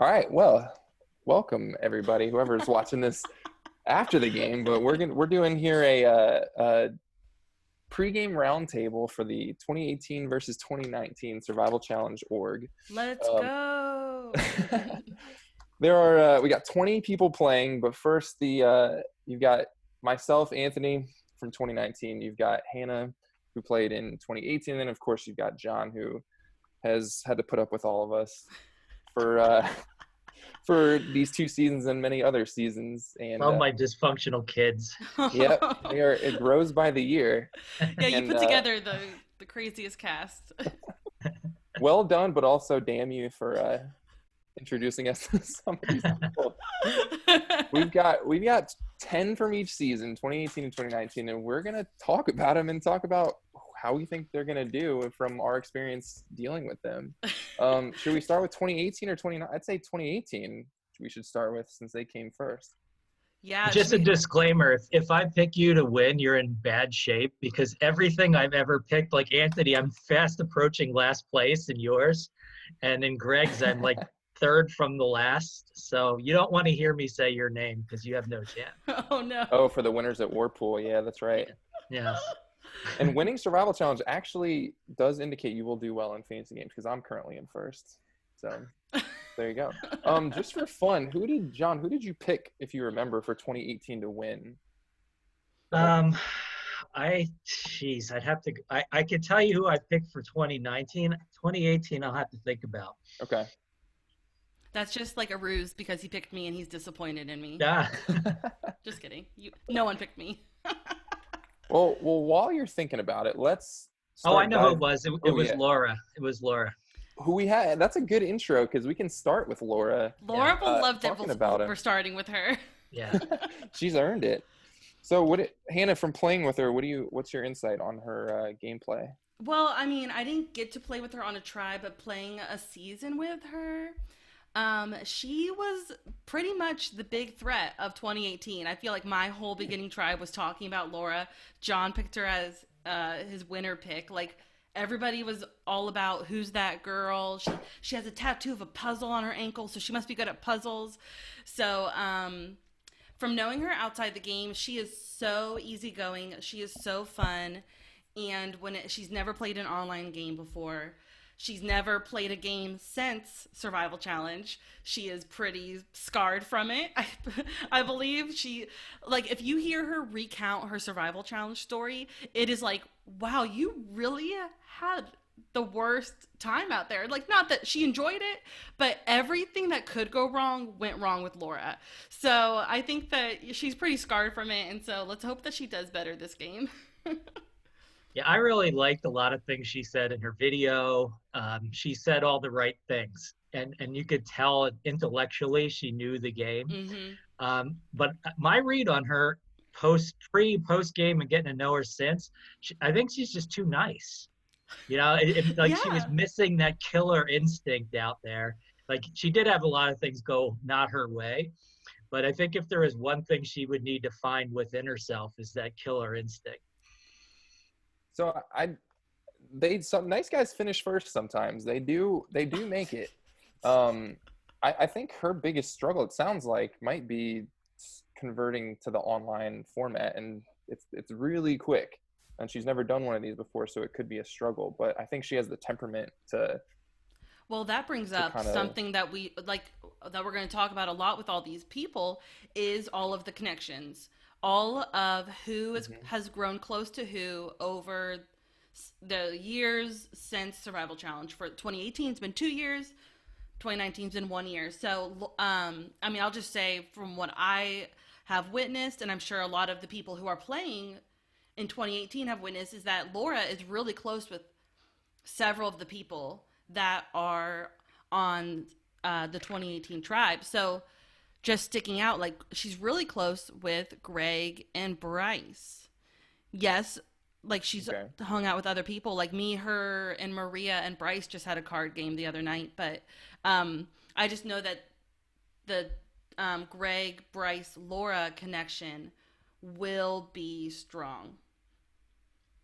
All right. Well, welcome everybody, whoever's watching this after the game. But we're doing here a pregame roundtable for the 2018 versus 2019 Survival Challenge org. Let's Um, go. we got 20 people playing, but first you've got myself, Anthony from 2019. You've got Hannah, who played in 2018, and then of course you've got John, who has had to put up with all of us for for these 2 seasons and many other seasons. And Love my dysfunctional kids. yep, it grows by the year. Yeah, you And put together the craziest cast. well done, but also damn you for introducing us to some of these people. We've got 10 from each season, 2018 and 2019, and we're gonna talk about them and talk about how we think they're gonna do from our experience dealing with them. Should we start with 2018 or 2019? I'd say 2018 we should start with, since they came first. Yeah. Just a disclaimer, if I pick you to win, you're in bad shape, because everything I've ever picked, like Anthony, I'm fast approaching last place in yours. And in Greg's, I'm like third from the last. So you don't want to hear me say your name because you have no chance. Oh, no. Oh, for the winners at Warpool. Yeah, that's right. Yes. And winning Survival Challenge actually does indicate you will do well in fantasy games, because I'm currently in first. So there you go. Just for fun, who did you pick, if you remember, for 2018 to win? I'd have to, I could tell you who I picked for 2019. 2018, I'll have to think about. Okay. That's just like a ruse because he picked me and he's disappointed in me. Yeah. Just kidding. No one picked me. Well, while you're thinking about it, let's Oh, I know who it was. It was yeah. Laura. It was Laura. Who we had. That's a good intro, because we can start with Laura. Laura will love it. We're starting with her. Yeah. She's earned it. So Hannah, from playing with her, what's your insight on her gameplay? Well, I mean, I didn't get to play with her on a try, but playing a season with her, she was pretty much the big threat of 2018. I feel like my whole beginning tribe was talking about Laura. John picked her as his winner pick. Like, everybody was all about who's that girl. She has a tattoo of a puzzle on her ankle, so she must be good at puzzles. So from knowing her outside the game, she is so easygoing. She is so fun. And she's never played an online game before. She's never played a game since Survival Challenge. She is pretty scarred from it. I believe if you hear her recount her Survival Challenge story, it is like, wow, you really had the worst time out there. Like, not that she enjoyed it, but everything that could go wrong went wrong with Laura. So I think that she's pretty scarred from it. And so let's hope that she does better this game. Yeah, I really liked a lot of things she said in her video. She said all the right things, and you could tell intellectually she knew the game. Mm-hmm. But my read on her post game and getting to know her since, I think she's just too nice. You know, she was missing that killer instinct out there. Like, she did have a lot of things go not her way, but I think if there is one thing she would need to find within herself, is that killer instinct. So some nice guys finish first sometimes. They do make it. I think her biggest struggle, it sounds like, might be converting to the online format, and it's really quick. And she's never done one of these before, so it could be a struggle. But I think she has the temperament to. Well, that brings up something that we're going to talk about a lot with all these people, is all of the connections. All of who has grown close to who over the years since Survival Challenge. For 2018, it's been 2 years. 2019's been 1 year. So, I mean, I'll just say from what I have witnessed, and I'm sure a lot of the people who are playing in 2018 have witnessed, is that Laura is really close with several of the people that are on the 2018 tribe. So, just sticking out, like, she's really close with Greg and Bryce. Yes, like, she's hung out with other people, like me, her, and Maria and Bryce just had a card game the other night. But I just know that the Greg, Bryce, Laura connection will be strong.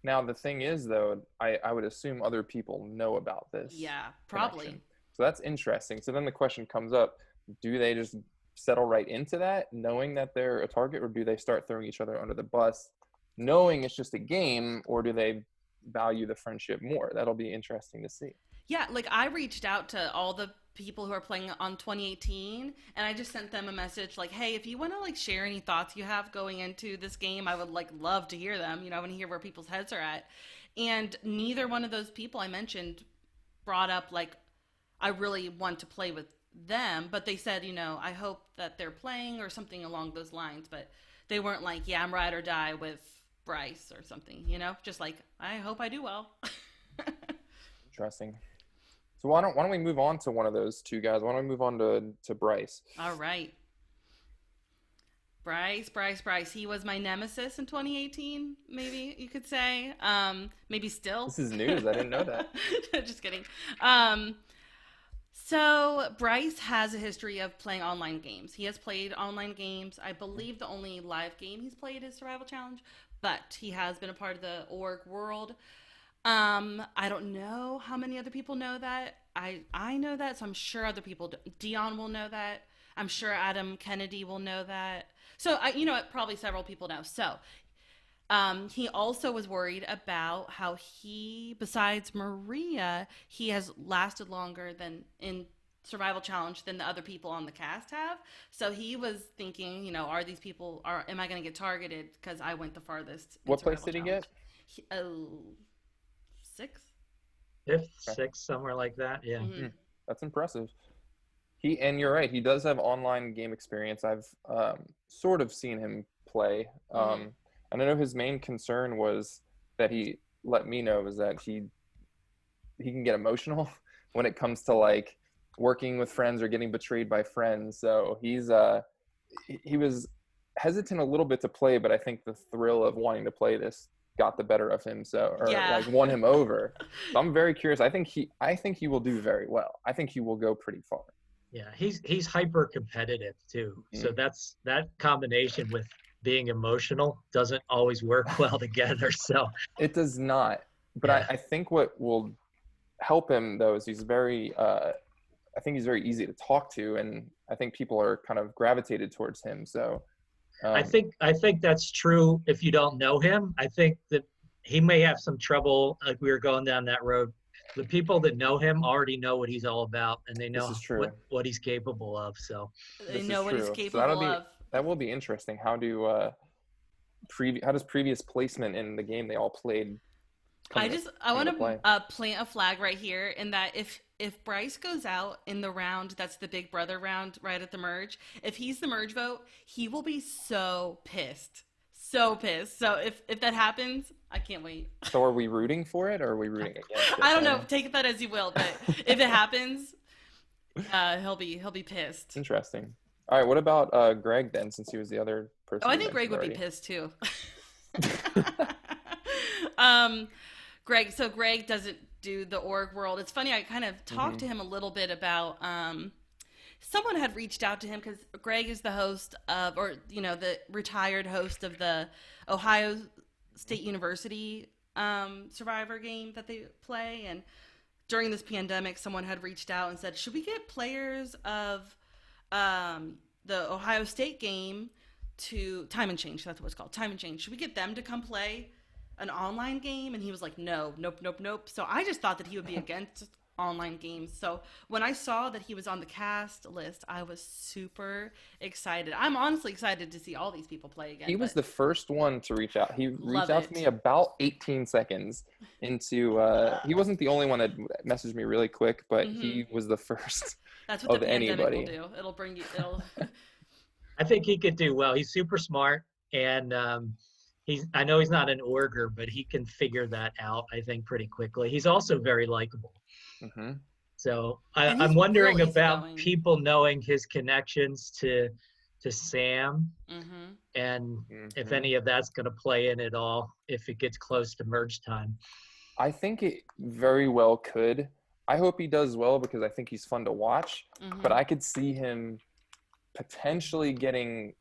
Now, the thing is, though, I would assume other people know about this. Yeah, probably. Connection. So that's interesting. So then the question comes up, do they just settle right into that, knowing that they're a target, or do they start throwing each other under the bus, knowing it's just a game, or do they value the friendship more? That'll be interesting to see. Yeah, like I reached out to all the people who are playing on 2018 and I just sent them a message like, hey, if you want to like share any thoughts you have going into this game, I would like love to hear them. You know, I want to hear where people's heads are at. And neither one of those people I mentioned brought up like, I really want to play with them, but they said, you know, I hope that they're playing or something along those lines, but they weren't like, yeah, I'm ride or die with Bryce or something, you know, just like, I hope I do well. Interesting. So why don't we move on to one of those two guys? Why don't we move on to Bryce? All right. Bryce. He was my nemesis in 2018, maybe you could say. Maybe still. This is news. I didn't know that. Just kidding. So Bryce has a history of playing online games. He has played online games. I believe the only live game he's played is Survival Challenge, but he has been a part of the org world. I don't know how many other people know that. I know that, so I'm sure other people, Dion will know that. I'm sure Adam Kennedy will know that. So, probably several people know. So, he also was worried about how he, besides Maria, he has lasted longer than in Survival Challenge than the other people on the cast have. So he was thinking, am I going to get targeted because I went the farthest? What place did he get? Sixth? Fifth, sixth, somewhere like that. Yeah. Mm-hmm. That's impressive. And you're right, he does have online game experience. I've sort of seen him play. And I know his main concern was that he let me know was that he can get emotional when it comes to like working with friends or getting betrayed by friends. So he was hesitant a little bit to play, but I think the thrill of wanting to play this got the better of him, like won him over. So I'm very curious. I think he will do very well. I think he will go pretty far. Yeah, he's hyper competitive too. So that combination with being emotional doesn't always work well together. So it does not. But yeah. I think what will help him though is he's very I think he's very easy to talk to, and I think people are kind of gravitated towards him. So I think that's true if you don't know him. I think that he may have some trouble, like we were going down that road. The people that know him already know what he's all about, and they know what he's capable of. So they know what he's capable of. That will be interesting. How does previous placement in the game they all played? I want to plant a flag right here in that if Bryce goes out in the round, that's the Big Brother round right at the merge. If he's the merge vote, he will be so pissed. So pissed. So if that happens, I can't wait. So are we rooting for it or are we rooting against it? I don't know. Take that as you will. But if it happens, he'll be pissed. Interesting. All right. What about Greg then, since he was the other person? Oh, I think Greg would be pissed too. Greg doesn't do the org world. It's funny. I kind of talked to him a little bit about someone had reached out to him because Greg is the host of, or the retired host of the Ohio State University Survivor game that they play. And during this pandemic, someone had reached out and said, should we get players of the Ohio State game to Time and Change? That's what it's called, Time and Change. Should we get them to come play an online game? And he was like, nope. So I just thought that he would be against online games. So when I saw that he was on the cast list, I was super excited. I'm honestly excited to see all these people play again. He was the first one to reach out. He reached out to me about 18 seconds into he wasn't the only one that messaged me really quick, but he was the first. That's what of the pandemic anybody. will do. It'll bring you I think he could do well. He's super smart, and I know he's not an orger, but he can figure that out, I think, pretty quickly. He's also very likable. So I'm wondering about people knowing his connections to Sam, and if any of that's going to play in at all if it gets close to merge time. I think it very well could. I hope he does well because I think he's fun to watch, but I could see him potentially getting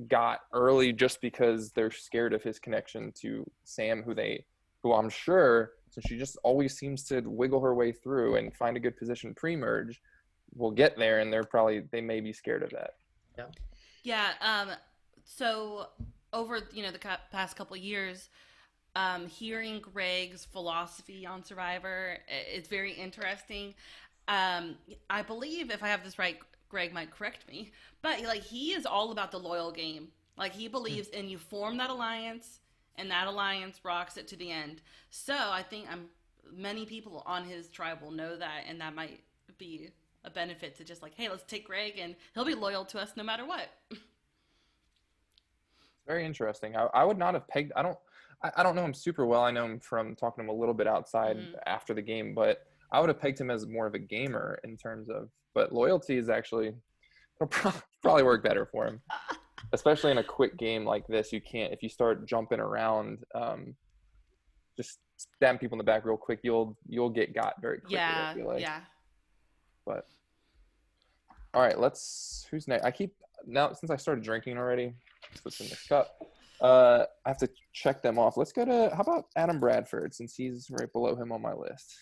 got early just because they're scared of his connection to Sam, who I'm sure So she just always seems to wiggle her way through and find a good position pre-merge. We'll get there, and they may be scared of that. Yeah. Yeah. So over the past couple of years, hearing Greg's philosophy on Survivor is very interesting. I believe, if I have this right, Greg might correct me, but like he is all about the loyal game. Like he believes in you form that alliance, and that alliance rocks it to the end. So I think many people on his tribe will know that, and that might be a benefit to just like, hey, let's take Greg, and he'll be loyal to us no matter what. Very interesting. I would not have pegged. I don't know him super well. I know him from talking to him a little bit outside after the game, but I would have pegged him as more of a gamer in terms of. But loyalty is actually it'll probably work better for him, especially in a quick game like this. You can't if you start jumping around, just stabbing people in the back real quick. You'll get got very quickly. Yeah, I feel like. yeah. But all right, who's next? Since I started drinking already. What's in the cup? I have to check them off. Let's go to how about Adam Bradford, since he's right below him on my list.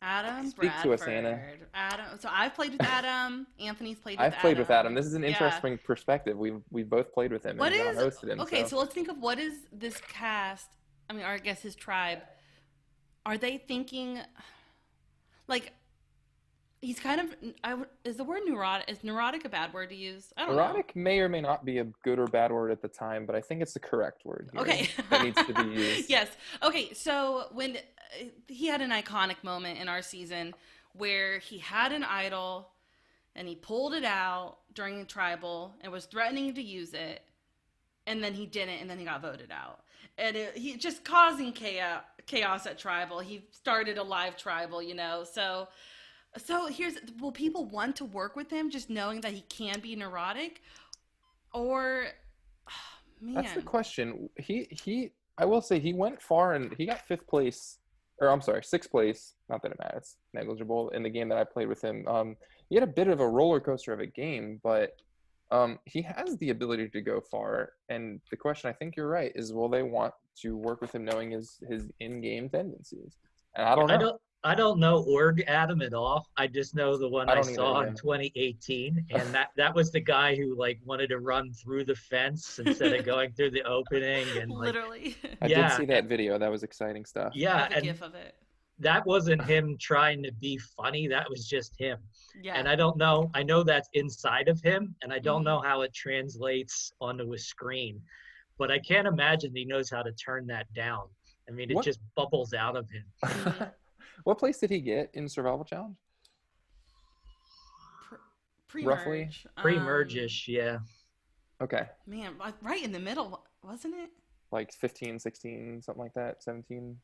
Adam Speak Bradford. to us, Anna. Adam. So I've played with Adam. Anthony's played with Adam. I've played with Adam. This is an interesting perspective. We've both played with him. Hosted him. Okay, so let's think of what is this cast. I mean, or I guess his tribe. Are they thinking like? He's kind of. Is the word neurotic? Is neurotic a bad word to use? I don't know. Neurotic may or may not be a good or bad word at the time, but I think it's the correct word here. Okay. That needs to be used. Yes. Okay. So when he had an iconic moment in our season where he had an idol and he pulled it out during the tribal and was threatening to use it, and then he didn't, and then he got voted out, and he just causing chaos at tribal. He started a live tribal, So will people want to work with him just knowing that he can be neurotic, or man? That's the question. I will say he went far and he got 6th place. Not that it matters, it's negligible in the game that I played with him. He had a bit of a roller coaster of a game, but he has the ability to go far. And the question, I think you're right, is will they want to work with him knowing his in-game tendencies? And I don't know. I don't know Org Adam at all. I just know the one I saw in 2018, and that was the guy who like wanted to run through the fence instead of going through the opening, and literally. I did see that video. That was exciting stuff. Yeah, and GIF of it. That wasn't him trying to be funny. That was just him. Yeah. And I don't know. I know that's inside of him, and I don't know how it translates onto a screen, but I can't imagine he knows how to turn that down. I mean, it just bubbles out of him. What place did he get in Survival Challenge? Pre-merge. Roughly? Pre-merge-ish, yeah. Okay. Man, right in the middle, wasn't it? Like 15, 16, something like that, 17?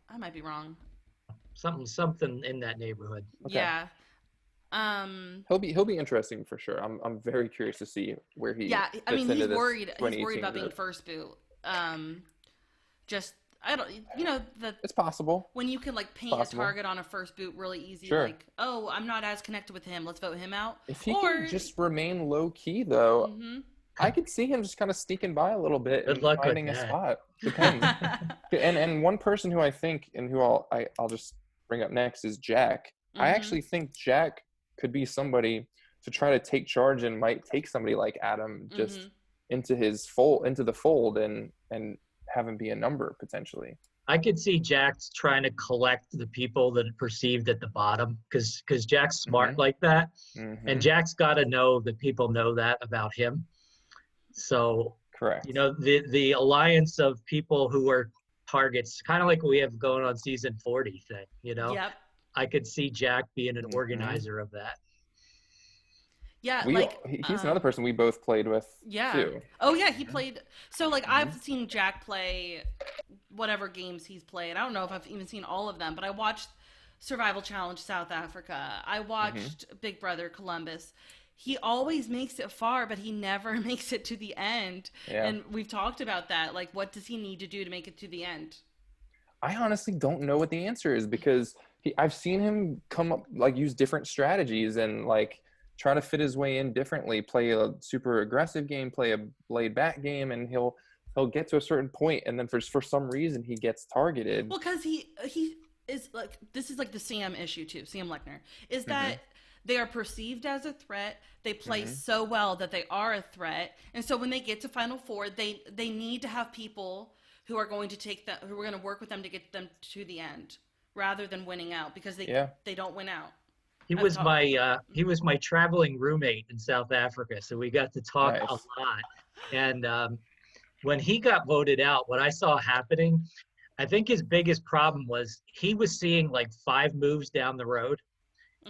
I might be wrong. Something in that neighborhood. Okay. Yeah. He'll be interesting for sure. I'm very curious to see where he he's worried about being first boot. It's possible when you can like paint a target on a first boot really easy. Sure. Like, oh, I'm not as connected with him, let's vote him out. If he can just remain low key though, I could see him just kind of sneaking by a little bit and finding a spot. Depends. and one person who I think and who I'll just bring up next is Jack. I actually think Jack could be somebody to try to take charge and might take somebody like Adam just into the fold and have him be a number potentially. I could see Jack trying to collect the people that are perceived at the bottom because Jack's smart like that. And Jack's got to know that people know that about him. So, correct. The alliance of people who are targets, kind of like we have going on season 40 thing, Yep. I could see Jack being an organizer of that. Yeah, he's another person we both played with. Yeah. Too. Oh yeah, he played. So I've seen Jack play whatever games he's played. I don't know if I've even seen all of them, but I watched Survival Challenge South Africa. I watched Big Brother Columbus. He always makes it far, but he never makes it to the end. Yeah. And we've talked about that. Like, what does he need to do to make it to the end? I honestly don't know what the answer is because I've seen him come up, use different strategies and, try to fit his way in differently, play a super aggressive game, play a laid back game, and he'll he'll get to a certain point, and then for some reason he gets targeted. Well, because he is like, this is like the Sam issue too. Sam Lechner is Mm-hmm. that they are perceived as a threat. They play Mm-hmm. so well that they are a threat, and so when they get to Final Four, they need to have people who are going to take that, who are going to work with them to get them to the end, rather than winning out, because Yeah. they don't win out. He was my traveling roommate in South Africa, so we got to talk a Nice. lot. And when he got voted out, what I saw happening, I think his biggest problem was he was seeing like 5 moves down the road,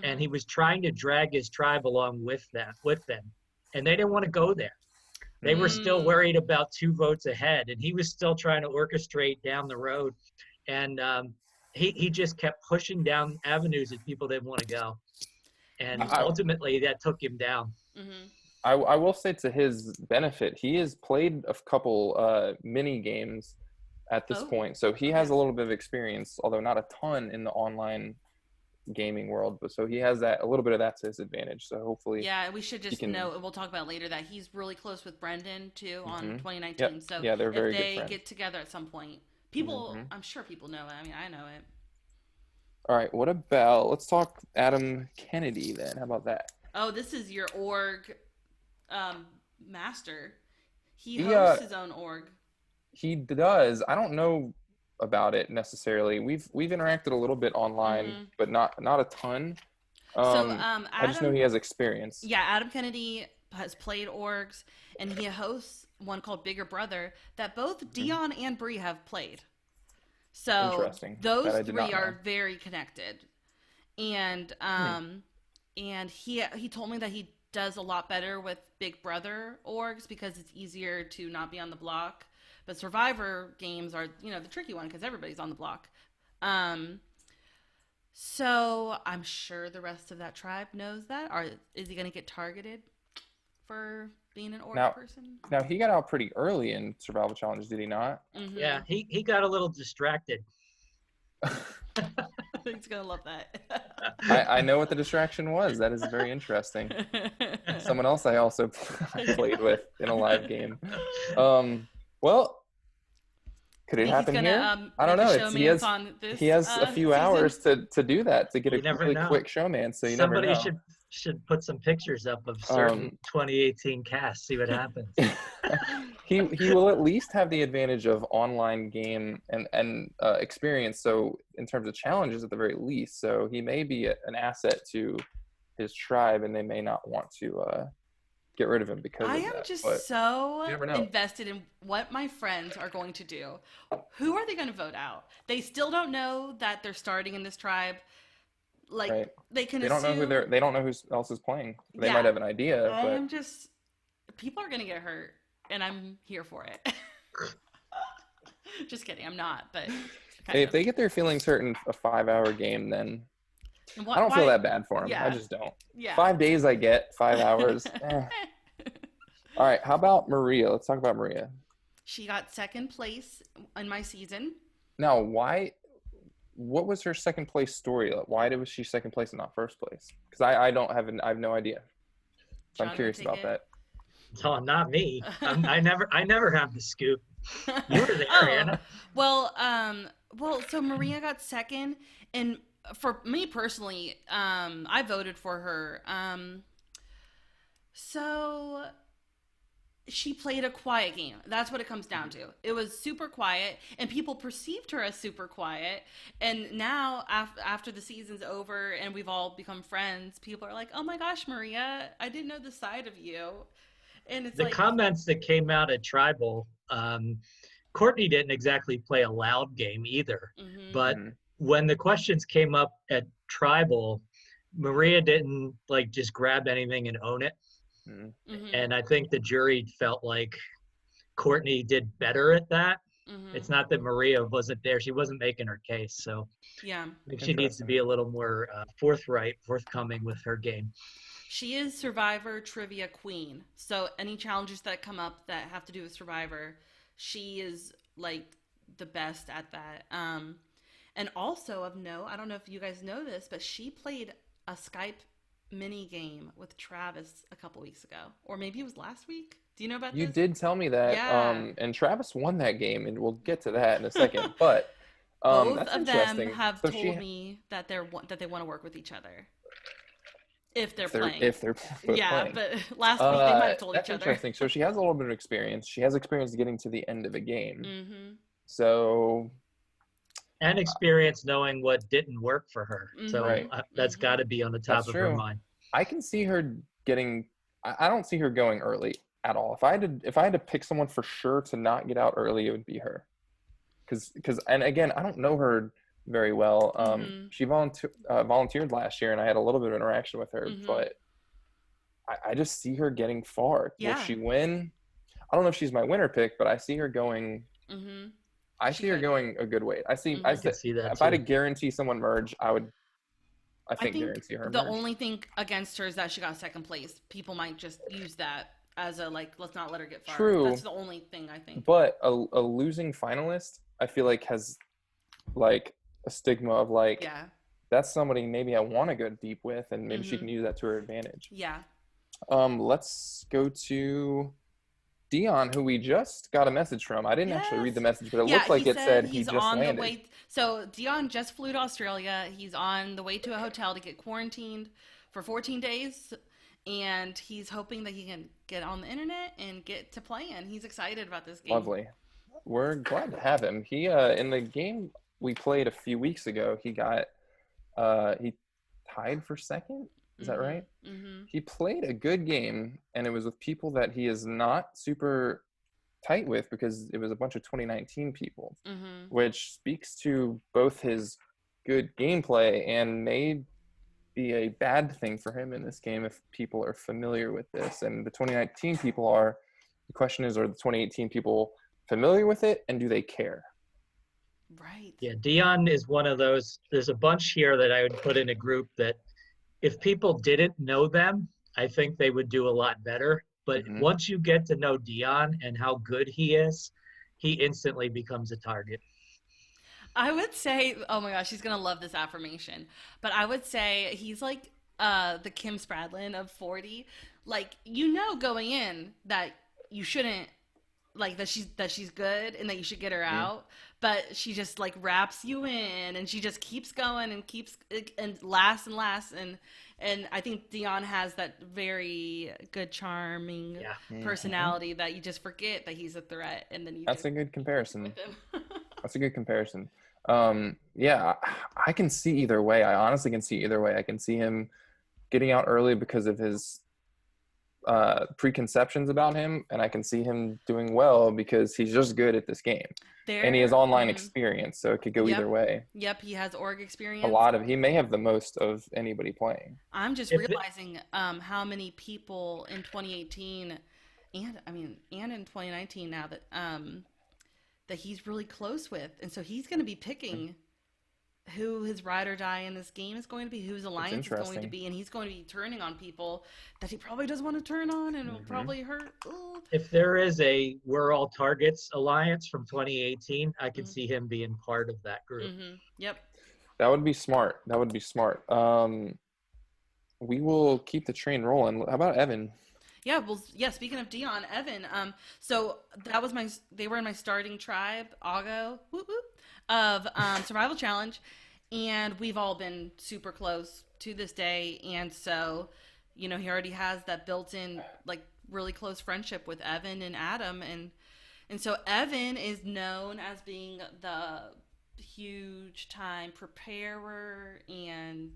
and he was trying to drag his tribe along with them, and they didn't want to go there. They were still worried about 2 votes ahead, and he was still trying to orchestrate down the road, and he just kept pushing down avenues that people didn't want to go, and ultimately that took him down. Mm-hmm. I will say, to his benefit, he has played a couple mini games at this point, so he has a little bit of experience, although not a ton in the online gaming world, but so he has that, a little bit of that to his advantage. So hopefully, yeah, we should just know, and we'll talk about later, that he's really close with Brendan too on 2019. Yep. So yeah, they're very if good they friends. get together at some point, people, I'm sure people know it. I mean, I know it. All right, what about, let's talk Adam Kennedy then. How about that? Oh, this is your org master. He hosts his own org. He does. I don't know about it necessarily. We've interacted a little bit online, but not a ton. Adam, I just know he has experience. Yeah, Adam Kennedy has played orgs, and he hosts one called Bigger Brother that both Dion and Bree have played. So those 3 are very connected, and and he told me that he does a lot better with Big Brother orgs because it's easier to not be on the block. But Survivor games are, the tricky one because everybody's on the block. So I'm sure the rest of that tribe knows that. Or is he going to get targeted for being an org person? Now, he got out pretty early in Survival Challenge, did he not? Mm-hmm. Yeah, he got a little distracted. He's going to love that. I know what the distraction was. That is very interesting. Someone else I also played with in a live game. Well, could it happen here? I don't know. He has a few hours to do that, to get a really quick showman. So Somebody never know. should put some pictures up of certain 2018 casts. See what happens. He will at least have the advantage of online game and experience. So in terms of challenges, at the very least, so he may be an asset to his tribe, and they may not want to get rid of him because I of am that. just so invested in what my friends are going to do. Who are they going to vote out? They still don't know that they're starting in this tribe. Like they don't know who else is playing. They might have an idea. I'm just, people are going to get hurt, and I'm here for it. Just kidding, I'm not. But hey, if they get their feelings hurt in a 5-hour game, then I don't feel that bad for them. I just don't. Yeah. 5 days I get, 5 hours. All right, how about Maria? Let's talk about Maria. She got second place in my season. Now, what was her second place story? Why was she second place and not first place? Because I have no idea. So I'm curious about that. Oh, not me. I never have the scoop. You were there, Anna. Well, so Maria got second, and for me personally, I voted for her. So she played a quiet game. That's what it comes down to. It was super quiet, and people perceived her as super quiet. And now, after the season's over and we've all become friends, people are like, "Oh my gosh, Maria, I didn't know the side of you." And it's the comments that came out at Tribal. Courtney didn't exactly play a loud game either, but when the questions came up at Tribal, Maria didn't just grab anything and own it. And I think the jury felt like Courtney did better at that. It's not that Maria wasn't there. She wasn't making her case. So yeah, I think she needs to be a little more forthcoming with her game. She is Survivor Trivia Queen. So any challenges that come up that have to do with Survivor, she is the best at that. And also of note, I don't know if you guys know this, but she played a Skype mini game with Travis a couple weeks ago, or maybe it was last week. Do you know about You this? did tell me that. Yeah. And Travis won that game, and we'll get to that in a second. But Both that's of them interesting. have So told me that they want to work with each other if they're playing. if they're both Yeah, playing. but last week they might have told That's each other. interesting. So she has a little bit of experience. She has experience getting to the end of a game. Mm-hmm. So And experience knowing what didn't work for her. So right, that's got to be on the that's top of her true. mind. I can see her getting. I don't see her going early at all. If I had to pick someone for sure to not get out early, it would be her. Because and again, I don't know her very well. She volunteered last year, and I had a little bit of interaction with her, but I just see her getting far. Yeah. Will she win? I don't know if she's my winner pick, but I see her going. I see her going a good way. I could see that if I had to too. guarantee someone merge, I think guarantee her the merge. only thing against her is that she got second place. People might just use that as a like, let's not let her get far. True. That's the only thing I think. But a losing finalist, I feel like has like a stigma of like, yeah, that's somebody maybe I want to go deep with, and maybe she can use that to her advantage. Yeah. Let's go to Dion, who we just got a message from. I didn't actually read the message, but it looked like it said he just on landed. The way. So Dion just flew to Australia. He's on the way to a hotel to get quarantined for 14 days. And he's hoping that he can get on the internet and get to playing. He's excited about this game. Lovely. We're glad to have him. He in the game we played a few weeks ago, he got he tied for second. Is that right? He played a good game, and it was with people that he is not super tight with because it was a bunch of 2019 people, which speaks to both his good gameplay and may be a bad thing for him in this game if people are familiar with this. And the 2019 people are. The question is, are the 2018 people familiar with it, and do they care? Right. Yeah, Dion is one of those. There's a bunch here that I would put in a group that if people didn't know them, I think they would do a lot better. But once you get to know Dion and how good he is, he instantly becomes a target. I would say, oh my gosh, she's going to love this affirmation. But I would say he's like the Kim Spradlin of 40. Like, you know going in that you shouldn't, like that she's good and that you should get her out, but she just like wraps you in and she just keeps going and keeps and lasts and I think Dion has that very good charming personality that you just forget that he's a threat, and then that's a good comparison. That's a good comparison. Yeah, I can see either way. I honestly can see either way. I can see him getting out early because of his preconceptions about him, and I can see him doing well because he's just good at this game. And he has online experience, so it could go either way. Yep, he has org experience. He may have the most of anybody playing. I'm just realizing how many people in 2018 and in 2019 now that that he's really close with, and so he's going to be picking who his ride or die in this game is going to be, who his alliance is going to be, and he's going to be turning on people that he probably doesn't want to turn on, and will probably hurt. Ooh. If there is a We're All Targets alliance from 2018, I can see him being part of that group. Yep. That would be smart. We will keep the train rolling. How about Evan? Yeah, well, yeah, speaking of Dion, Evan, so that was they were in my starting tribe, Augo, of Survival Challenge, and we've all been super close to this day, and so, he already has that built-in, like, really close friendship with Evan and Adam, and so Evan is known as being the huge time preparer and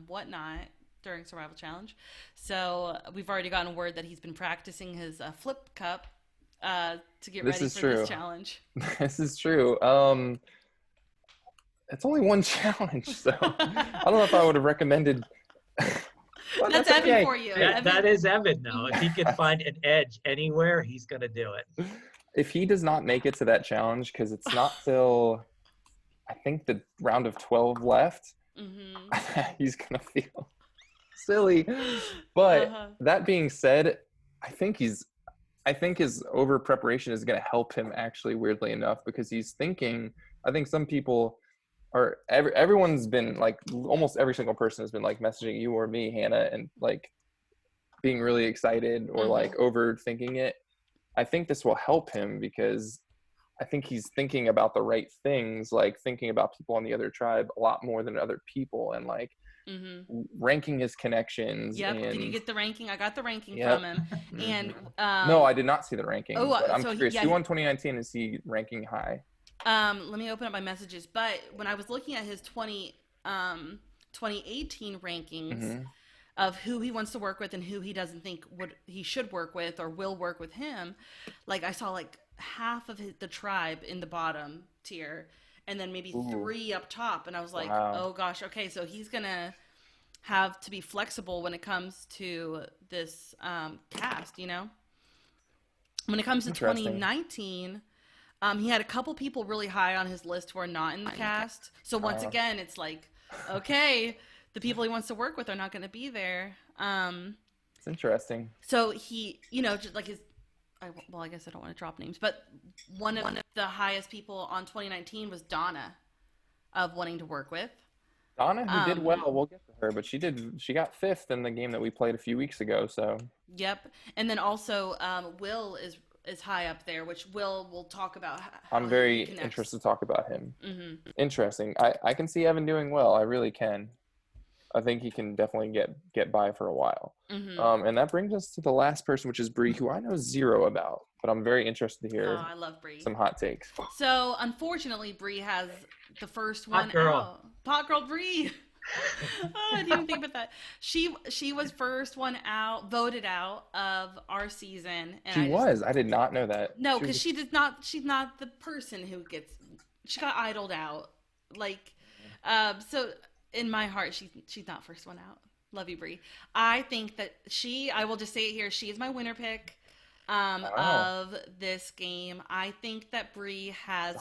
whatnot during Survival Challenge. So we've already gotten word that he's been practicing his flip cup to get ready for this challenge. This is true. It's only one challenge, so I don't know if I would have recommended. That's Evan for you. That is Evan, though. If he can find an edge anywhere, he's going to do it. If he does not make it to that challenge, because it's not till, I think, the round of 12 left, he's going to feel silly. But that being said, I think his over preparation is going to help him, actually, weirdly enough, because he's thinking, I think some people are, everyone's been like, almost every single person has been like messaging you or me, Hannah, and like being really excited or like overthinking it. I think this will help him because I think he's thinking about the right things, like thinking about people on the other tribe a lot more than other people, and like ranking his connections. Yep. And Did you get the ranking? I got the ranking Yep. from him. And no, I did not see the ranking. Oh, but I'm so curious. Who won 2019? Is he ranking high? Let me open up my messages. But when I was looking at his 2018 rankings of who he wants to work with and who he doesn't think he should work with or will work with him, like I saw like half of the tribe in the bottom tier, and then maybe 3 up top, and I was like, oh gosh, okay, so he's gonna have to be flexible when it comes to this cast, you know. When it comes to 2019. He had a couple people really high on his list who are not in the cast. So once again, it's like, okay, the people he wants to work with are not going to be there. It's interesting. So he, you know, just like well, I guess I don't want to drop names, but one of the highest people on 2019 was Donna of wanting to work with. Donna, who did well, we'll get to her, but she got 5th in the game that we played a few weeks ago. So. Yep, and then also Will is high up there, which we'll talk about. I'm very interested to talk about him. Interesting. I can see Evan doing well. I really can. I think he can definitely get by for a while. And that brings us to the last person, which is Bree, who I know 0 about, but I'm very interested to hear. Oh, I love Bree. Some hot takes. So unfortunately, Bree has the first one out. Pot girl Bree. I didn't even think about that. She was first one out, voted out of our season. And I did not know that. No, because she's not the person who she got idled out. Like, so in my heart, she's not first one out. Love you, Bree. I think that I will just say it here, she is my winner pick of this game. I think that Bree has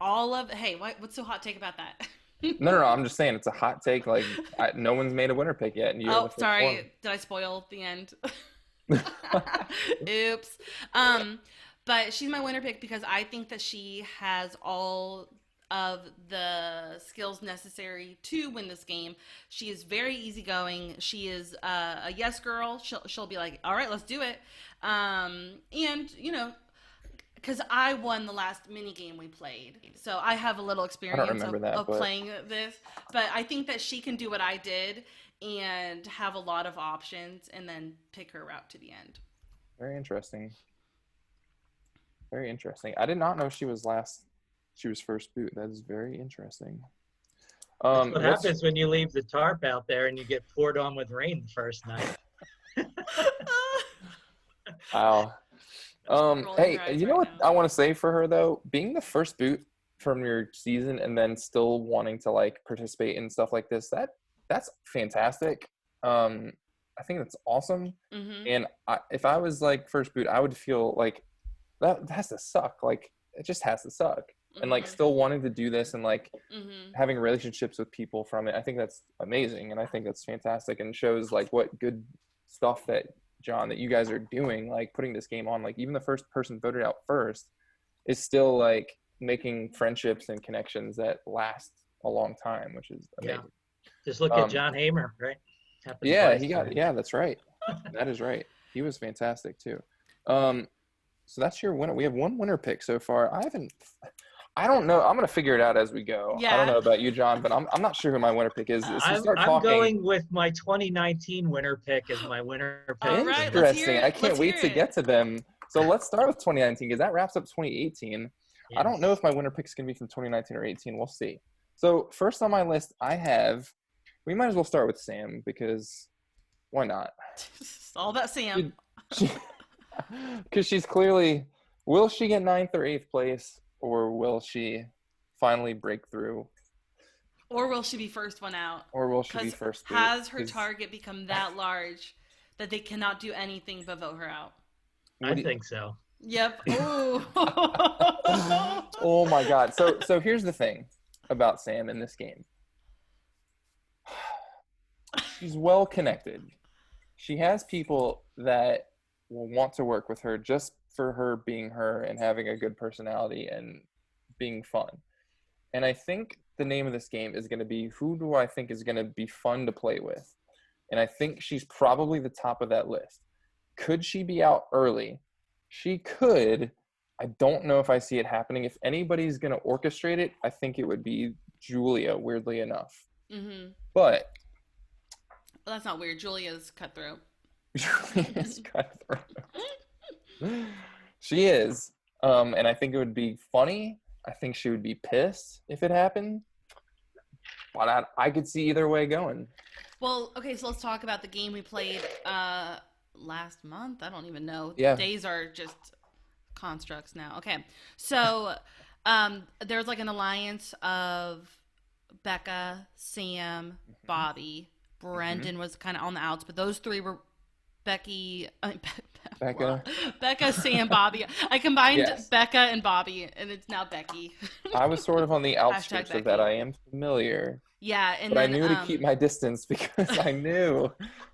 all of, hey, what's so hot take about that? No, I'm just saying it's a hot take. Like no one's made a winner pick yet. And sorry. One. Did I spoil the end? Oops. But she's my winner pick because I think that she has all of the skills necessary to win this game. She is very easygoing. She is a yes girl. She'll be like, all right, let's do it. And you know, because I won the last mini game we played, so I have a little experience of playing this. But I think that she can do what I did and have a lot of options, and then pick her route to the end. Very interesting. Very interesting. I did not know she was last. She was first boot. That is very interesing. That's what happens when you leave the tarp out there and you get poured on with rain the first night. Wow. Hey, you know what I want to say for her though? Being the first boot from your season and then still wanting to like participate in stuff like this, that's fantastic. I think that's awesome. And if I was like first boot, I would feel like that has to suck. Like it just has to suck. And like still wanting to do this and like having relationships with people from it, I think that's amazing, and I think that's fantastic and shows like what good stuff that John, that you guys are doing, like putting this game on. Like even the first person voted out first is still like making friendships and connections that last a long time, which is amazing. Yeah. Just look at John Hamer, right? That's right. That is right. He was fantastic too. So that's your winner. We have one winner pick so far. I don't know. I'm gonna figure it out as we go. Yeah. I don't know about you, John, but I'm not sure who my winner pick is. I'm going with my 2019 winner pick as my winner pick. All right, interesting. I can't wait to get to them. So let's start with 2019 because that wraps up 2018. Yes. I don't know if my winner pick is gonna be from 2019 or 18. We'll see. So first on my list, we might as well start with Sam because why not? It's all about Sam. Because she's clearly, will she get 9th or 8th place? Or will she finally break through? Or will she be first one out? Or will she be first boot? Has her target become that large that they cannot do anything but vote her out? I think so. Yep. Oh. Oh my God. So here's the thing about Sam in this game. She's well connected. She has people that will want to work with her just for her being her and having a good personality and being fun. And I think the name of this game is going to be, who do I think is going to be fun to play with? And I think she's probably the top of that list. Could she be out early? She could. I don't know if I see it happening. If anybody's going to orchestrate it, I think it would be Julia, weirdly enough. Mm-hmm. But Well, that's not weird. Julia's cutthroat. Julia's cutthroat. She is. And I think it would be funny. I think she would be pissed if it happened. But I could see either way going. Well, okay, so let's talk about the game we played last month. I don't even know. Yeah. Days are just constructs now. Okay. So there's like an alliance of Becca, Sam, Bobby. Brendan was kind of on the outs, but those three were Becca, Sam, Bobby. I combined Becca and Bobby, and it's now Becky. I was sort of on the outskirts of that. I am familiar. Yeah, but I knew to keep my distance because I knew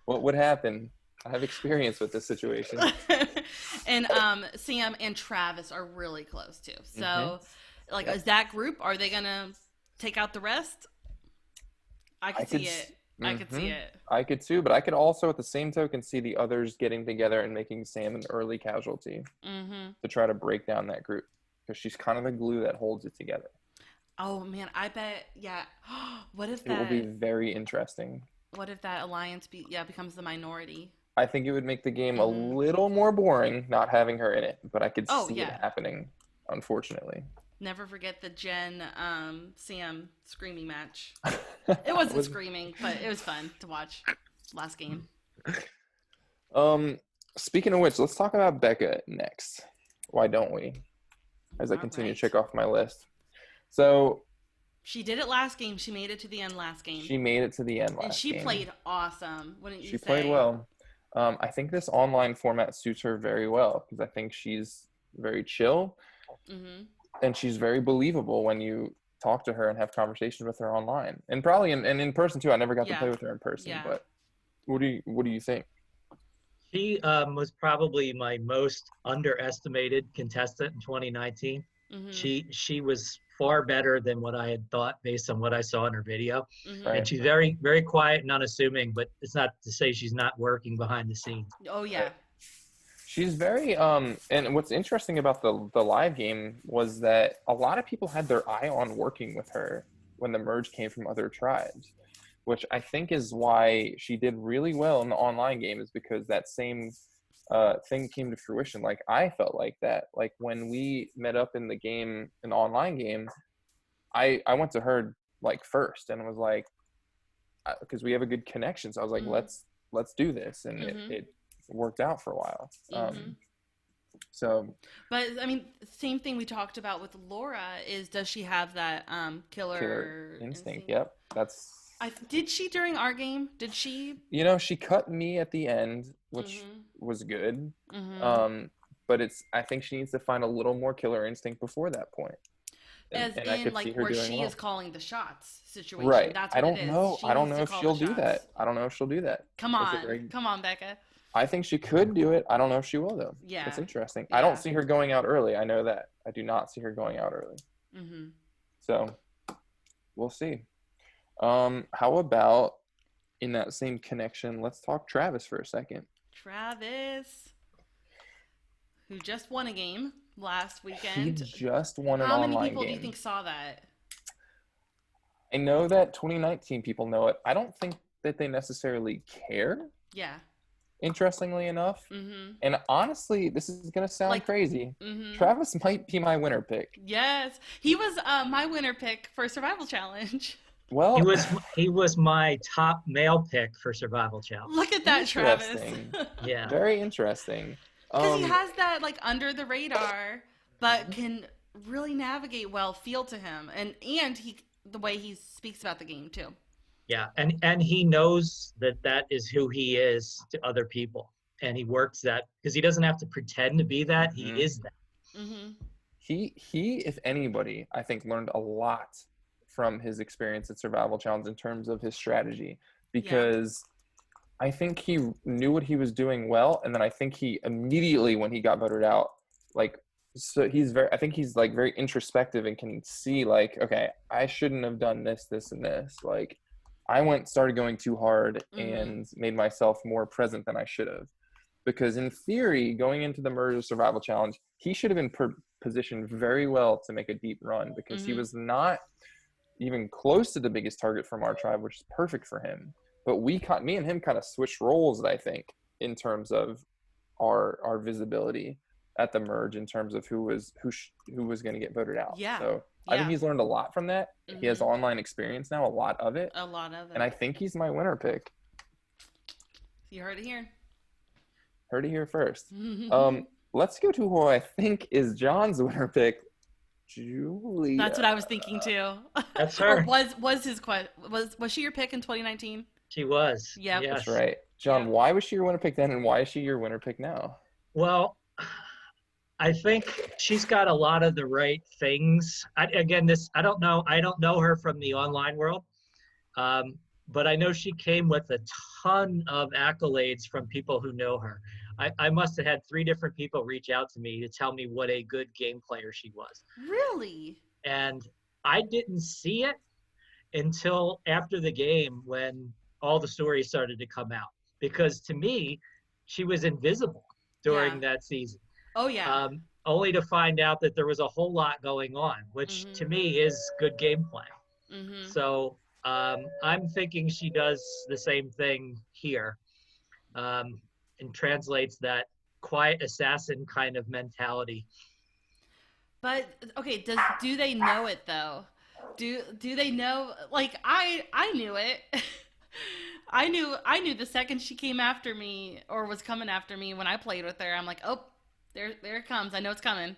what would happen. I have experience with this situation. And Sam and Travis are really close too. So, is that group? Are they gonna take out the rest? I could see it. I could see it. I could too, but I could also, at the same token, see the others getting together and making Sam an early casualty to try to break down that group because she's kind of the glue that holds it together. Oh man, I bet. Yeah. What if it will be very interesting? What if that alliance becomes the minority? I think it would make the game a little more boring not having her in it, but I could see it happening, unfortunately. Never forget the Jen Sam screaming match. It wasn't screaming, but it was fun to watch last game. Speaking of which, let's talk about Becca next. Why don't we? As I continue to check off my list. So she did it last game. She made it to the end last game. She made it to the end last game. And she played awesome, wouldn't you say? She played well. I think this online format suits her very well because I think she's very chill. And she's very believable when you talk to her and have conversations with her online, and probably in person too. I never got to play with her in person, but what do you think? She was probably my most underestimated contestant in 2019. She was far better than what I had thought based on what I saw in her video. And she's very, very quiet and unassuming, but it's not to say she's not working behind the scenes. Oh yeah. She's very and what's interesting about the live game was that a lot of people had their eye on working with her when the merge came from other tribes, which I think is why she did really well in the online game, is because that same thing came to fruition. Like I felt like that. Like when we met up in the game, an online game, I went to her like first and was like, because we have a good connection. So I was like, let's do this, and it worked out for a while. But I mean, same thing we talked about with Laura is, does she have that killer instinct? Yep, that's. Did she during our game? Did she? She cut me at the end, which was good. But I think she needs to find a little more killer instinct before that point. As in, like, where she is calling the shots situation. Right. That's what it is. I don't know if she'll do that. I don't know if she'll do that. Come on, Becca. I think she could do it. I don't know if she will, though. Yeah. It's interesting. Yeah. I don't see her going out early. I know that. I do not see her going out early. So, we'll see. How about, in that same connection, let's talk Travis for a second. Travis, who just won a game last weekend. He just won an online game. How many people do you think saw that? I know that 2019 people know it. I don't think that they necessarily care. Yeah. Interestingly enough. And honestly, this is going to sound crazy. Travis might be my winner pick. Yes. He was my winner pick for Survival Challenge. Well, he was my top male pick for Survival Challenge. Look at that, Travis. Yeah. Very interesting. Because he has that like under the radar, but can really navigate well, feel to him, and the way he speaks about the game too. Yeah, and he knows that is who he is to other people, and he works that because he doesn't have to pretend to be that. He is that. He, if anybody, I think learned a lot from his experience at Survival Challenge in terms of his strategy, because I think he knew what he was doing well, and then I think he immediately, when he got voted out, I think he's like very introspective and can see like, okay, I shouldn't have done this, and this. Like, I started going too hard and made myself more present than I should have. because in theory, going into the Merge Survival Challenge, he should have been positioned very well to make a deep run, because he was not even close to the biggest target from our tribe, which is perfect for him. But me and him kind of switched roles, I think, in terms of our visibility at the Merge, in terms of who was going to get voted out. Yeah. So I think he's learned a lot from that. He has online experience now, a lot of it. And I think he's my winner pick. You heard it here. Heard it here first. Let's go to who I think is John's winner pick, Julia. That's what I was thinking too. That's her. Was she your pick in 2019? She was. Yeah, yes. That's right. John, why was she your winner pick then, and why is she your winner pick now? Well, I think she's got a lot of the right things. I don't know her from the online world, but I know she came with a ton of accolades from people who know her. I must have had 3 different people reach out to me to tell me what a good game player she was. Really? And I didn't see it until after the game, when all the stories started to come out. Because to me, she was invisible during that season. Oh, yeah. Only to find out that there was a whole lot going on, which to me is good gameplay. So I'm thinking she does the same thing here, and translates that quiet assassin kind of mentality. But okay, do they know it though? Do they know? Like I knew it. I knew the second she came after me, or was coming after me when I played with her. I'm like, oh, there it comes. I know it's coming.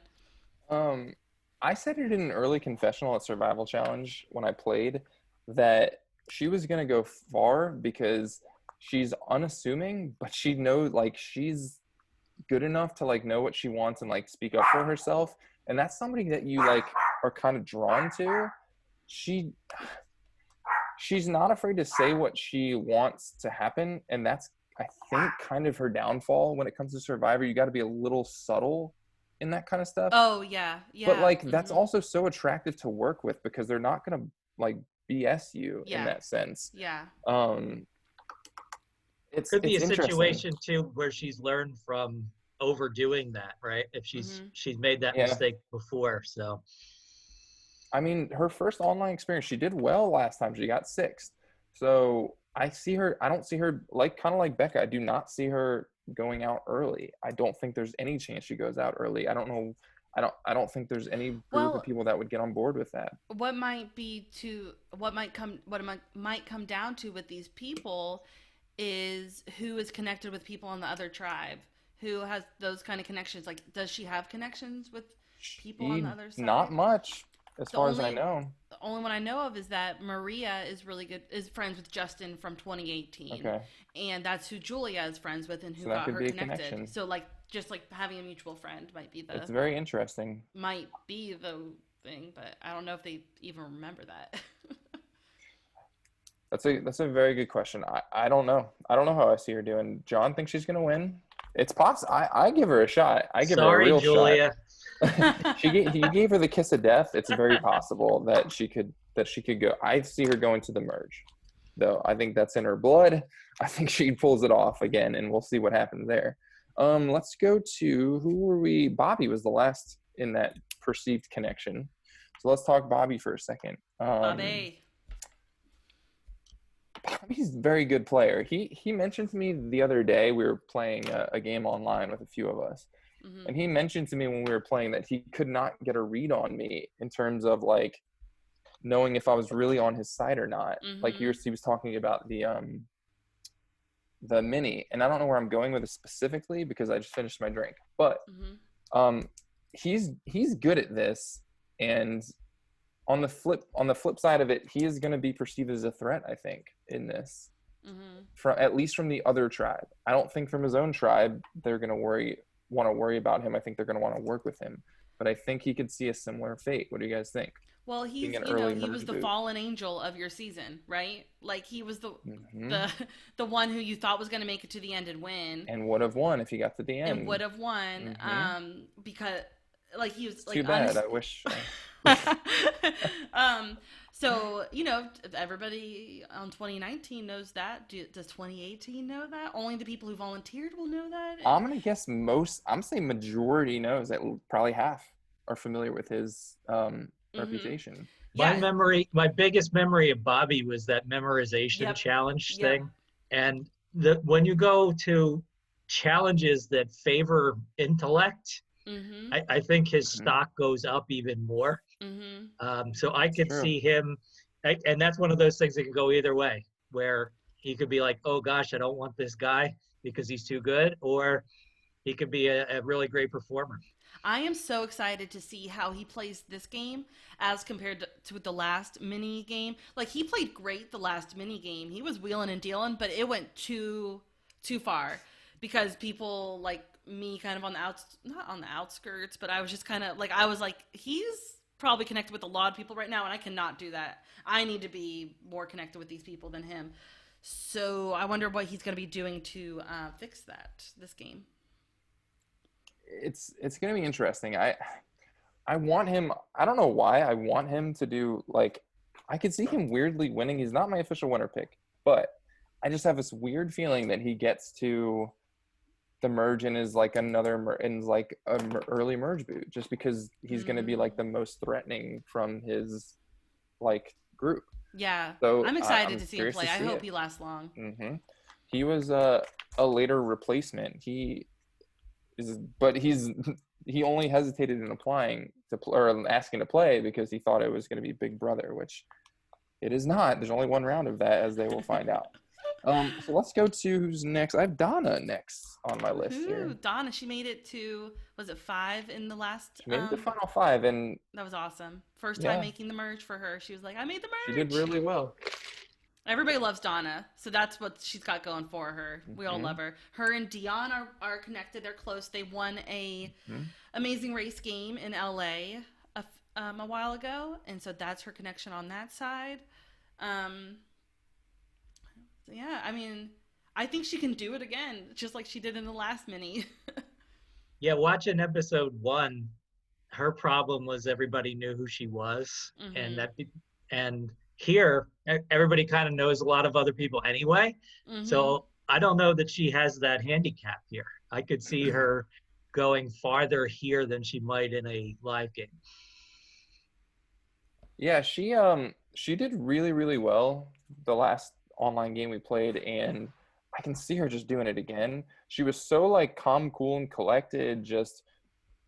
I said it in an early confessional at Survival Challenge when I played, that she was gonna go far because she's unassuming, but she knows, like, she's good enough to like know what she wants and like speak up for herself. And that's somebody that you like are kind of drawn to. She's not afraid to say what she wants to happen, and that's, I think, kind of her downfall when it comes to Survivor. You got to be a little subtle in that kind of stuff. Oh yeah. But like that's also so attractive to work with, because they're not gonna like BS you in that sense. Yeah. It could be a situation too where she's learned from overdoing that, right? If she's made that mistake before. So I mean, her first online experience, she did well last time. She got 6th. So I don't see her like, kind of like Becca, I do not see her going out early. I don't think there's any chance she goes out early. I don't know. I don't think there's any group of people that would get on board with that. What might come down to with these people is who is connected with people on the other tribe, who has those kind of connections. Like, does she have connections with people on the other side? Not much, as far as I know. The only one I know of is that Maria is friends with Justin from 2018. Okay. And that's who Julia is friends with, and who got her connected. So like, just like having a mutual friend might be It's very interesting. Might be the thing, but I don't know if they even remember that. That's a very good question. I don't know. I don't know how I see her doing. John thinks she's gonna win. It's possible. I give her a shot. I give her a real Julia. shot. He gave her the kiss of death. It's very possible that she could go. I see her going to the Merge, though. I think that's in her blood. I think she pulls it off again, and we'll see what happens there. Let's go to, who were we? Bobby was the last in that perceived connection. So let's talk Bobby for a second. Bobby's a very good player. He mentioned to me the other day, we were playing a game online with a few of us, and he mentioned to me when we were playing that he could not get a read on me in terms of like knowing if I was really on his side or not. Like he was talking about the mini, and I don't know where I'm going with it specifically because I just finished my drink, but he's good at this, and on the flip side of it, he is going to be perceived as a threat, I think, in this, at least from the other tribe. I don't think from his own tribe they're going to want to worry about him. I think they're going to want to work with him, but I think he could see a similar fate. What do you guys think? Well, he was the fallen angel of your season, right? Like he was the one who you thought was going to make it to the end and win, and would have won if he got to the end. And would have won, because like he was like, too bad. I wish. So, everybody on 2019 knows that. Does 2018 know that? Only the people who volunteered will know that? I'm going to guess I'm saying majority knows that probably half are familiar with his reputation. Yeah. My biggest memory of Bobby was that memorization Yep. challenge Yep. thing. And when you go to challenges that favor intellect, I think his stock goes up even more. So I could see him, and that's one of those things that can go either way, where he could be like, oh gosh, I don't want this guy because he's too good, or he could be a really great performer. I am so excited to see how he plays this game as compared to the last mini game. Like, he played great the last mini game. He was wheeling and dealing, but it went too far because people like me kind of not on the outskirts, but I was just kind of like, he's probably connected with a lot of people right now, and I cannot do that. I need to be more connected with these people than him. So I wonder what he's going to be doing to fix this game. It's going to be interesting. I want him. I don't know why I want him to do, like, I could see him weirdly winning. He's not my official winner pick, but I just have this weird feeling that he gets to the merge and is like early merge boot, just because he's going to be like the most threatening from his like group. Yeah. So I'm excited to see him play. I hope he lasts long. He was a later replacement. But he only hesitated in applying or asking to play because he thought it was going to be Big Brother, which it is not. There's only one round of that, as they will find out. So let's go to who's next. I have Donna next on my list here. Donna, she made it to, was it 5 in the last? She made the final 5, and that was awesome. First time making the merge for her. She was like, I made the merge. She did really well. Everybody loves Donna, so that's what she's got going for her. We all love her. Her and Dion are connected. They're close. They won a Amazing Race game in LA a while ago, and so that's her connection on that side. Yeah, I mean, I think she can do it again, just like she did in the last mini. Yeah, watching episode 1, her problem was everybody knew who she was, and here everybody kind of knows a lot of other people anyway. So I don't know that she has that handicap here. I could see her going farther here than she might in a live game. Yeah, she did really, really well the last online game we played, and I can see her just doing it again. She was so like calm, cool, and collected, just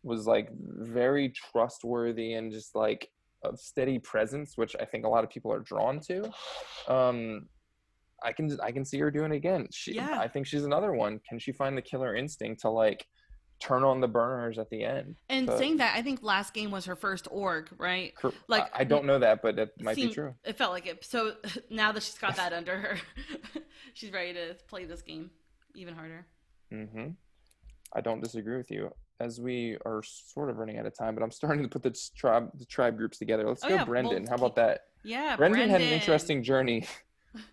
was like very trustworthy and just like a steady presence, which I think a lot of people are drawn to. I can see her doing it again. I think she's another one. Can she find the killer instinct to like turn on the burners at the end? And saying that, I think last game was her first org, right? Like, I don't know that, but it might be true. It felt like it. So now that she's got that under her, she's ready to play this game even harder. I don't disagree with you. As we are sort of running out of time, but I'm starting to put the tribe groups together. Let's go, Brendan. How about that? Yeah, Brendan had an interesting journurney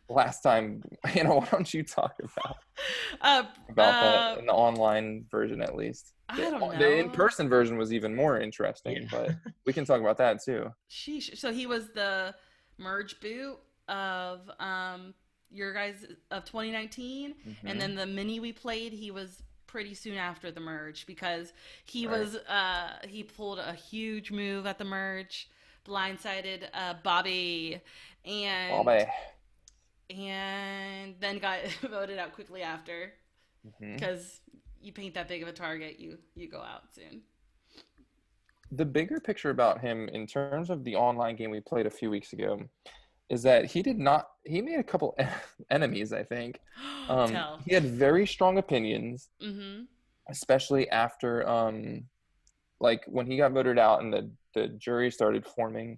last time. Hannah, why don't you talk about that in the online version, at least? I don't know. The in-person version was even more interesting, but we can talk about that too. So he was the merge boot of your guys of 2019, and then the mini we played, he was pretty soon after the merge because he was he pulled a huge move at the merge, blindsided Bobby, and then got voted out quickly after because you paint that big of a target, you go out soon. The bigger picture about him in terms of the online game we played a few weeks ago is that he made a couple enemies, I think. He had very strong opinions, especially after, like when he got voted out and the jury started forming,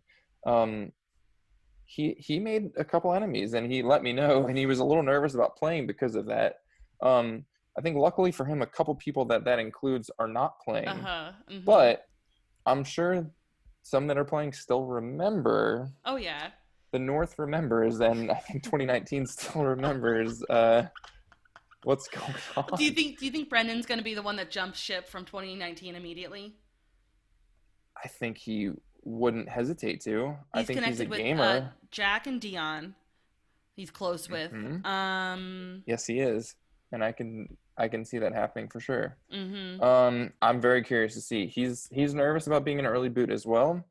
he made a couple enemies and he let me know, and he was a little nervous about playing because of that. I think luckily for him, a couple people that includes are not playing, but I'm sure some that are playing still remember. Oh yeah. The North remembers, and I think 2019 still remembers what's going on. Do you think Brendan's going to be the one that jumps ship from 2019 immediately? I think he wouldn't hesitate to. I He's think he's a connected with gamer. Jack and Dion. He's close with. Mhm. Yes, he is, and I can see that happening for sure. I'm very curious to see. He's nervous about being an early boot as well,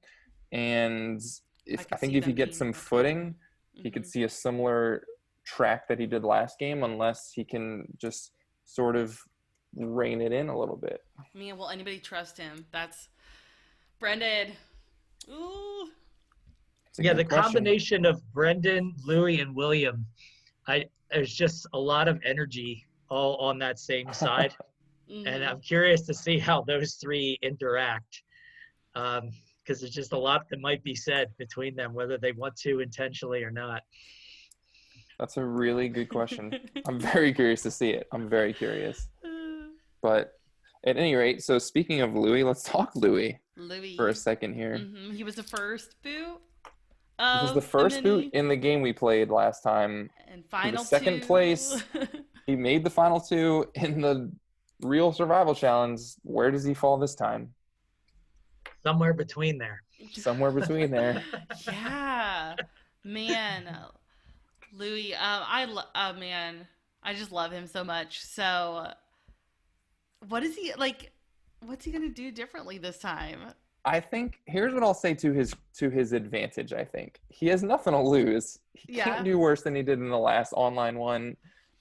and I think if he gets some footing, he could see a similar track that he did last game, unless he can just sort of rein it in a little bit. Man, will anybody trust him? That's Brendan. Ooh. Yeah, the combination of Brendan, Louis, and William, there's just a lot of energy all on that same side. And I'm curious to see how those three interact, because there's just a lot that might be said between them, whether they want to intentionally or not. That's a really good question. I'm very curious to see it. I'm very curious. But at any rate, so speaking of Louis, let's talk Louis for a second here. He was the first boot. He was the first boot in the game we played last time. And final he was second place. He made the final two in the real survival challenge. Where does he fall this time? Somewhere between there. Somewhere between there. Yeah, man, Louis. Man, I just love him so much. So, what is he like? What's he gonna do differently this time? I think here's what I'll say to his advantage. I think he has nothing to lose. He can't do worse than he did in the last online one,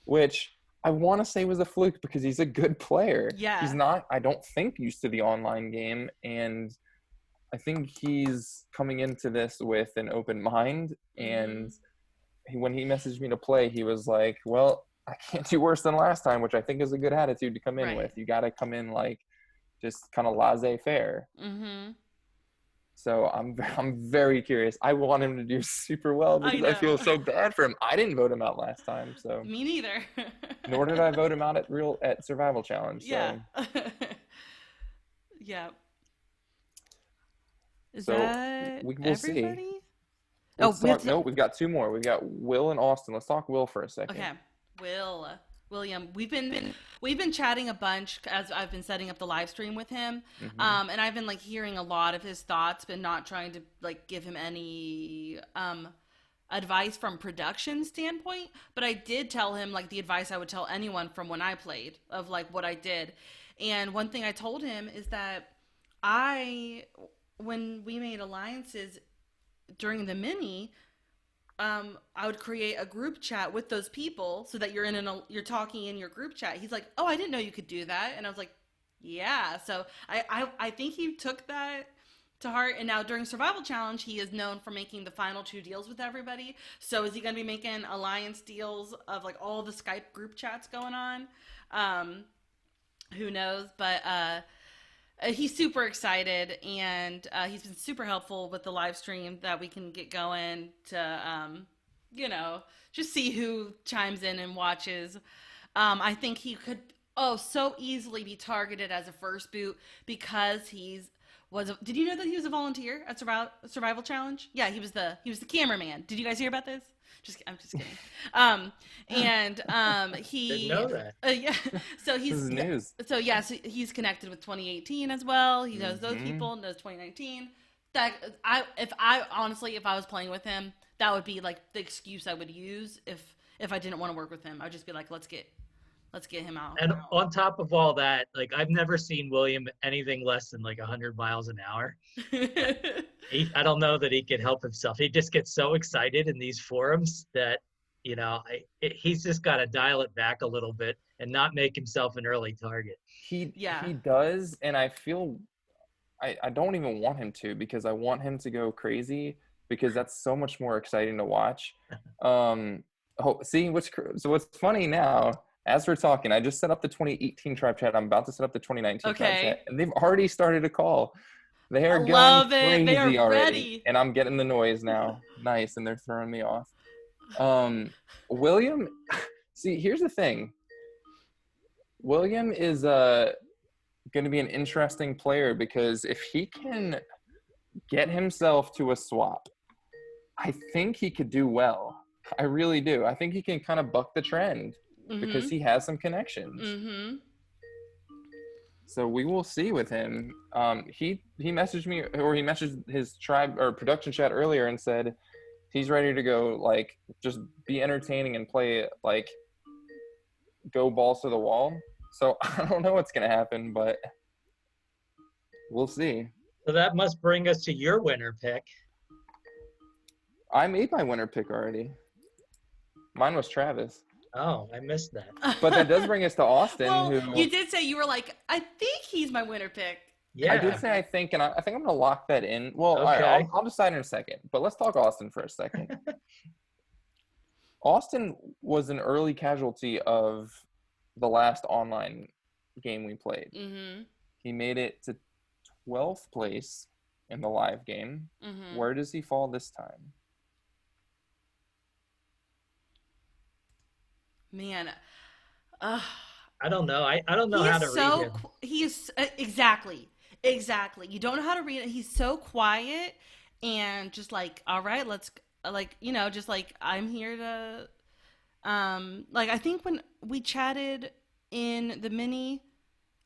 which I want to say was a fluke because he's a good player. Yeah, he's not. I don't think used to the online game, and I think he's coming into this with an open mind. And when he messaged me to play, he was like, "Well, I can't do worse than last time," which I think is a good attitude to come in with. You got to come in like just kind of laissez-faire. So I'm very curious. I want him to do super well because I feel so bad for him. I didn't vote him out last time, so me neither. Nor did I vote him out at Survival Challenge. Yeah. So. Yeah. Is so that we'll everybody? see. No, we've got two more. We've got Will and Austin. Let's talk Will for a second. Okay, William, we've been chatting a bunch as I've been setting up the live stream with him, and I've been like hearing a lot of his thoughts, but not trying to like give him any advice from production standpoint. But I did tell him like the advice I would tell anyone from when I played of like what I did, and one thing I told him is that when we made alliances during the mini. I would create a group chat with those people so that you're talking in your group chat. He's like, "Oh, I didn't know you could do that," and I was like, "Yeah." So I think he took that to heart. And now during Survival Challenge, he is known for making the final two deals with everybody. So is he going to be making alliance deals of like all the Skype group chats going on? Who knows? But he's super excited, and he's been super helpful with the live stream that we can get going to, just see who chimes in and watches. I think he could so easily be targeted as a first boot because did you know that he was a volunteer at Survival Challenge? Yeah, he was the cameraman. Did you guys hear about this? I'm just kidding. He didn't know that. Yeah. So this is news. So yeah, so he's connected with 2018 as well. He knows those people, knows 2019. That if I was playing with him, that would be like the excuse I would use if I didn't want to work with him. I'd just be like, let's get him out. And on top of all that, like I've never seen William anything less than like 100 miles an hour. I don't know that he could help himself. He just gets so excited in these forums that, he's just got to dial it back a little bit and not make himself an early target. He does, and I feel I don't even want him to because I want him to go crazy because that's so much more exciting to watch. What's funny now, as we're talking, I just set up the 2018 tribe chat. I'm about to set up the 2019 tribe chat, and they've already started a call. They are going crazy they are already, ready. And I'm getting the noise now. Nice, and they're throwing me off. William, see, here's the thing. William is going to be an interesting player because if he can get himself to a swap, I think he could do well. I really do. I think he can kind of buck the trend because he has some connections. So we will see with him. He messaged me, or he messaged his tribe or production chat earlier and said he's ready to go, like, just be entertaining and play, like, go balls to the wall. So I don't know what's gonna happen, but we'll see. So that must bring us to your winner pick. I made my winner pick already. Mine was Travis. Oh, I missed that. But that does bring us to Austin, well, who you did say you were like, I think he's my winner pick. Yeah. I did say I think, and I think I'm gonna lock that in. Well, Okay. all right, I'll decide in a second. But let's talk Austin for a second. Austin was an early casualty of the last online game we played. Mm-hmm. He made it to 12th place in the live game. Mm-hmm. Where does he fall this time? Man, I don't know. I don't know how to read him. He's exactly. You don't know how to read it. He's so quiet and just like, all right, let's like, you know, just like I'm here to like I think when we chatted in the mini,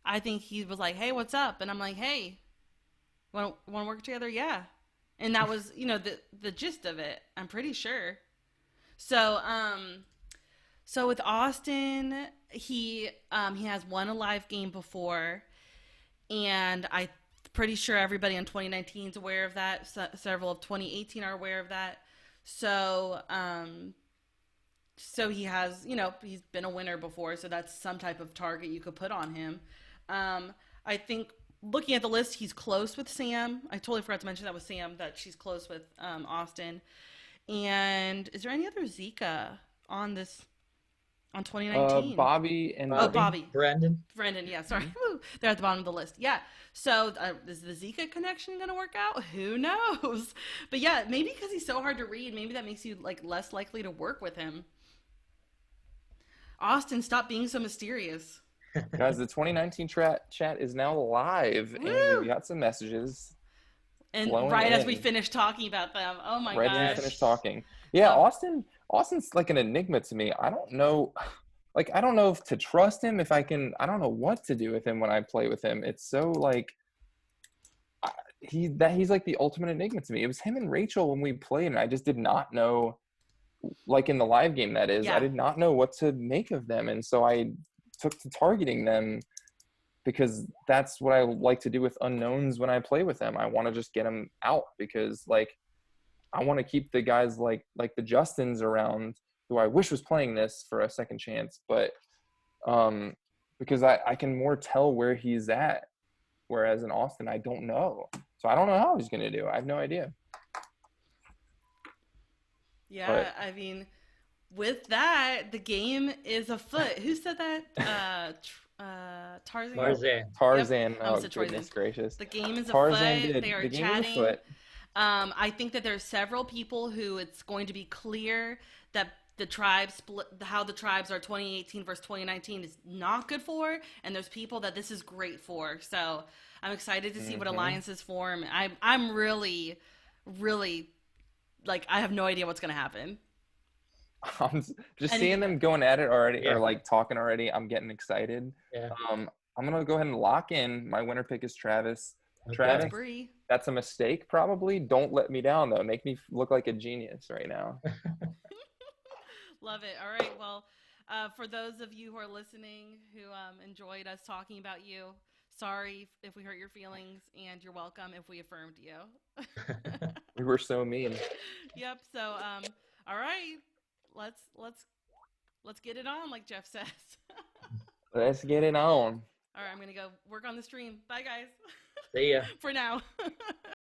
I think he was like, "Hey, what's up?" And I'm like, "Hey, want to work together?" Yeah. And that was, you know, the gist of it. I'm pretty sure. So, so with Austin, he has won a live game before, and I'm pretty sure everybody in 2019 is aware of that. Several of 2018 are aware of that. So, so he has, you know, he's been a winner before, so that's some type of target you could put on him. I think looking at the list, he's close with Sam. I totally forgot to mention that with Sam, that she's close with Austin. And is there any other Zika on this? On 2019. Bobby and Bobby. Brendan, yeah, sorry. They're at the bottom of the list. Yeah. So is the Zika connection going to work out? Who knows? But yeah, maybe because he's so hard to read, maybe that makes you like less likely to work with him. Austin, stop being so mysterious. Guys, the 2019 chat is now live. Woo! And we got some messages. And right as we finish talking about them. Oh my gosh. Right as we finish talking. Yeah, Austin's like an enigma to me. I don't know. Like, I don't know if to trust him, I don't know what to do with him when I play with him. It's so like, he's like the ultimate enigma to me. It was him and Rachel when we played, and I just did not know, like in the live game that is, I did not know what to make of them. And so I took to targeting them because that's what I like to do with unknowns when I play with them. I want to just get them out because like, I want to keep the guys like the Justins around who I wish was playing this for a second chance, but because I can more tell where he's at, whereas in Austin, I don't know. So I don't know how he's going to do. I have no idea. Yeah, but, I mean, with that, the game is afoot. Who said that? Tarzan. Tarzan. Yep. Oh, goodness gracious. The game is Tarzan afoot. Did. They are the game chatting. Is afoot. I think that there's several people who it's going to be clear that the tribes split, how the tribes are 2018 versus 2019 is not good for, and there's people that this is great for. So I'm excited to see what alliances form. I'm really, really, like, I have no idea what's going to happen. I'm just seeing them going at it already, or like talking already. I'm getting excited. Yeah. I'm gonna go ahead and lock in. My winner pick is Travis. Okay. Travis, that's a mistake probably. Don't let me down though. Make me look like a genius right now. Love it. All right. Well, for those of you who are listening who enjoyed us talking about you, sorry if we hurt your feelings, and you're welcome if we affirmed you. We were so mean. Yep. So, all right. Let's get it on, like Jeff says. Let's get it on. All right, I'm gonna go work on the stream. Bye, guys. See ya. For now.